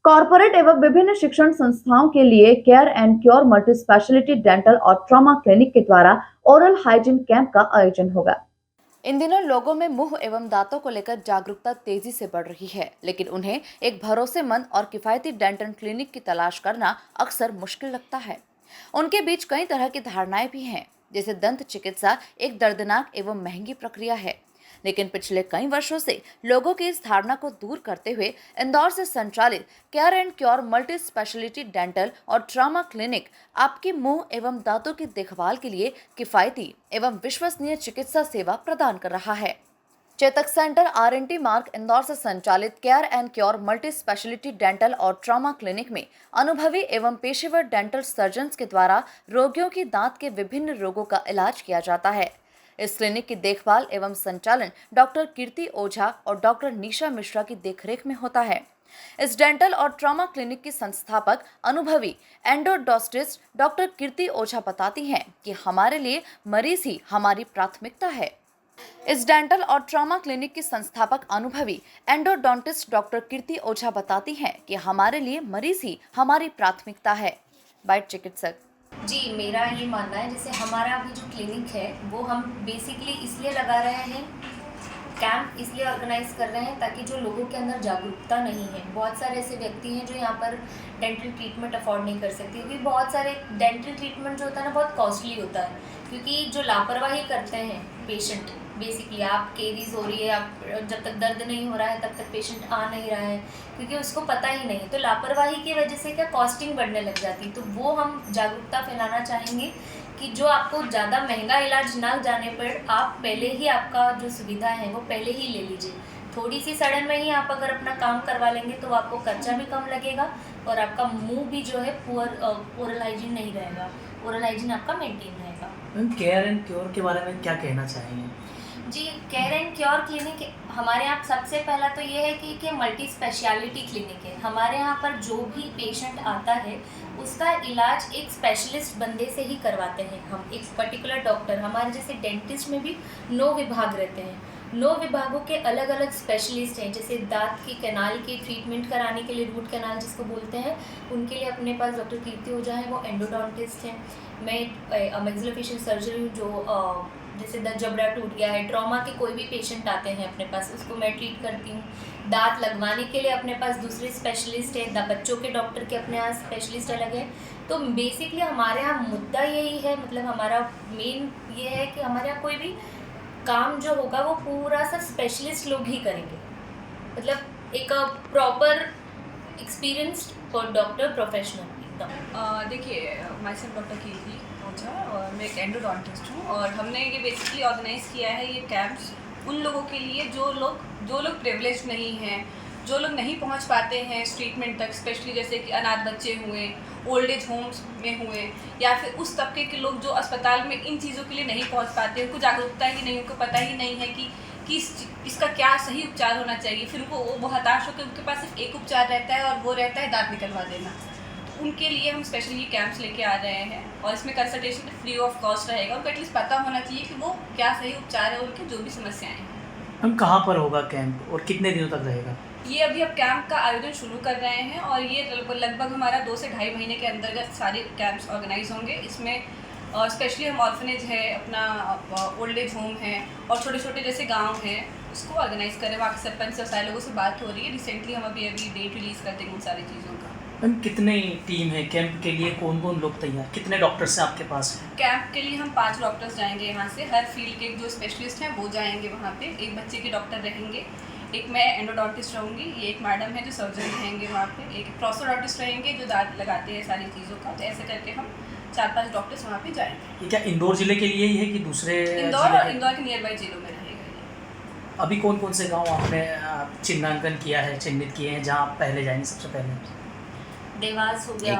Corporate एवं विभिन्न शिक्षण संस्थाओं के लिए care and cure multi speciality dental और ट्रॉमा क्लिनिक के द्वारा ओरल हाइजीन कैंप का आयोजन होगा। इन दिनों लोगों में मुंह एवं दांतों को लेकर जागरूकता तेजी से बढ़ रही है, लेकिन उन्हें एक भरोसेमंद और किफायती डेंटल क्लिनिक की तलाश करना अक्सर मुश्किल लगता है। उनके बीच कई तरह की धारणाएं भी हैं, जैसे दंत चिकित्सा एक दर्दनाक एवं महंगी प्रक्रिया है। लेकिन पिछले कई वर्षों से लोगों की इस धारणा को दूर करते हुए इंदौर से संचालित care and cure multi speciality dental और ट्रॉमा क्लिनिक आपके मुंह एवं दांतों की देखभाल के लिए किफायती एवं विश्वसनीय चिकित्सा सेवा प्रदान कर रहा है। चेतक सेंटर आर&टी मार्ग इंदौर से संचालित care and cure multi speciality dental और ट्रॉमा क्लिनिक में अनुभवी एवं पेशेवर डेंटल सर्जन्स के द्वारा रोगियों की दांत के विभिन्न रोगों का इलाज किया जाता है। इस क्लिनिक की देखभाल एवं संचालन डॉक्टर कीर्ति ओझा और डॉक्टर निशा मिश्रा की देखरेख में होता है। इस डेंटल और ट्रॉमा क्लिनिक की संस्थापक अनुभवी एंडोडोंटिस्ट डॉक्टर कीर्ति ओझा बताती हैं कि हमारे लिए मरीज ही हमारी प्राथमिकता है। इस डेंटल और ट्रॉमा क्लिनिक की संस्थापक अनुभवी एंडोडोंटिस्ट डॉक्टर कीर्ति ओझा बताती हैं कि हमारे लिए मरीज ही हमारी प्राथमिकता है। बाइट चिकित्सक जी, मेरा ये मानना है, जैसे हमारा अभी जो क्लिनिक है वो हम बेसिकली इसलिए लगा रहे हैं, कैंप इसलिए ऑर्गेनाइज कर रहे हैं ताकि जो लोगों के अंदर जागरूकता नहीं है, बहुत सारे ऐसे व्यक्ति हैं जो यहाँ पर डेंटल ट्रीटमेंट अफोर्ड नहीं कर सकते, क्योंकि बहुत सारे डेंटल ट्रीटमेंट जो होता है ना बहुत कॉस्टली होता है, क्योंकि जो लापरवाही करते हैं पेशेंट, बेसिकली आप केरीज हो रही है, आप जब तक दर्द नहीं हो रहा है तब तक पेशेंट आ नहीं रहा है, क्योंकि उसको पता ही नहीं, तो लापरवाही की वजह से क्या कॉस्टिंग बढ़ने लग जाती। तो वो हम जागरूकता फैलाना चाहेंगे कि जो आपको ज़्यादा महंगा इलाज ना जाने पर आप पहले ही आपका जो सुविधा है वो पहले ही ले लीजिए। थोड़ी सी सडन में ही आप अगर अपना काम करवा लेंगे तो आपको खर्चा भी कम लगेगा और आपका मुंह भी जो है ओरल हाइजीन नहीं रहेगा, ओरल हाइजीन आपका मेंटेन रहेगा। मैम, केयर एंड क्योर के बारे में क्या कहना चाहेंगे? जी, केयर एंड क्योर क्लिनिक हमारे यहाँ सबसे पहला तो ये है कि मल्टी स्पेशलिटी क्लिनिक है। हमारे यहाँ पर जो भी पेशेंट आता है उसका इलाज एक स्पेशलिस्ट बंदे से ही करवाते हैं हम, एक पर्टिकुलर डॉक्टर। हमारे जैसे डेंटिस्ट में भी 9 विभाग रहते हैं, 9 विभागों के अलग अलग स्पेशलिस्ट हैं। जैसे दांत की कैनाल की ट्रीटमेंट कराने के लिए, रूट कैनाल जिसको बोलते हैं, उनके लिए अपने पास डॉक्टर कीर्ति ओझा है, वो एंडोडोंटिस्ट हैं। मैं मैक्सिलोफेशियल सर्जरी हूँ, जो जैसे जबड़ा टूट गया है, ट्रॉमा के कोई भी पेशेंट आते हैं अपने पास, उसको मैं ट्रीट करती हूँ। दांत लगवाने के लिए अपने पास दूसरे स्पेशलिस्ट है, बच्चों के डॉक्टर के अपने यहाँ स्पेशलिस्ट अलग है। तो बेसिकली हमारे यहाँ मुद्दा यही है, मतलब हमारा मेन ये है कि हमारे यहाँ कोई भी काम जो होगा वो पूरा सब स्पेशलिस्ट लोग ही करेंगे, मतलब एक प्रॉपर एक्सपीरियंस्ड और डॉक्टर प्रोफेशनल एकदम। देखिए, माई सेल्फ डॉक्टर कीर्ति ओझा और मैं एक एंडोडोंटिस्ट हूँ, और हमने ये बेसिकली ऑर्गेनाइज़ किया है ये कैंप्स उन लोगों के लिए जो लोग प्रिविलेज नहीं हैं, जो लोग नहीं पहुँच पाते हैं इस ट्रीटमेंट तक, स्पेशली जैसे कि अनाथ बच्चे हुए, ओल्ड एज होम्स में हुए, या फिर उस तबके के लोग जो अस्पताल में इन चीज़ों के लिए नहीं पहुँच पाते, उनको जागरूकता ही नहीं, उनको पता ही नहीं है कि इसका क्या सही उपचार होना चाहिए। फिर वो हताश होकर उनके पास सिर्फ एक उपचार रहता है और वो रहता है दांत निकलवा देना। उनके लिए हम स्पेशली कैंप्स लेके आ रहे हैं, और इसमें कंसल्टेशन फ्री ऑफ कॉस्ट रहेगा। उनको एटलीस्ट पता होना चाहिए कि वो क्या सही उपचार है, उनकी जो भी समस्याएं हैं। हम कहाँ पर होगा कैंप और कितने दिनों तक रहेगा? ये अभी अब कैंप का आयोजन शुरू कर रहे हैं, और ये लगभग हमारा 2 से ढाई महीने के अंतर्गत सारे कैंप्स ऑर्गेनाइज होंगे। इसमें स्पेशली हम ऑर्फनेज है, अपना ओल्ड एज होम है, और छोटे छोटे जैसे गाँव हैं, उसको ऑर्गेनाइज करें। वहाँ के सरपंच से सारे लोगों से बात हो रही है। रिसेंटली हम अभी डेट रिलीज़ कर देंगे उन सारी चीज़ों का। मैम, कितने टीम है कैंप के लिए? कौन कौन लोग तैयार, कितने डॉक्टर्स हैं आपके पास? कैंप के लिए हम 5 डॉक्टर्स जाएंगे यहाँ से, हर फील्ड के जो स्पेशलिस्ट हैं वो जाएंगे वहाँ पे। एक बच्चे के डॉक्टर रहेंगे, एक मैं एंडोडोंटिस्ट रहूँगी, ये एक मैडम है जो सर्जन रहेंगे वहाँ पे, एक प्रोस्टोडोंटिस्ट रहेंगे जो दांत लगाते हैं सारी चीज़ों का। तो ऐसे करके हम 4-5 डॉक्टर्स वहाँ पे जाएंगे। ये क्या इंदौर जिले के लिए ही है कि दूसरे? इंदौर के नियर बाई जिलों में रहेगा। अभी कौन कौन से गाँव आपने चिन्हांकन किया है, चिन्हित किए हैं जहाँ आप पहले जाएंगे? सबसे पहले देवास हो गया,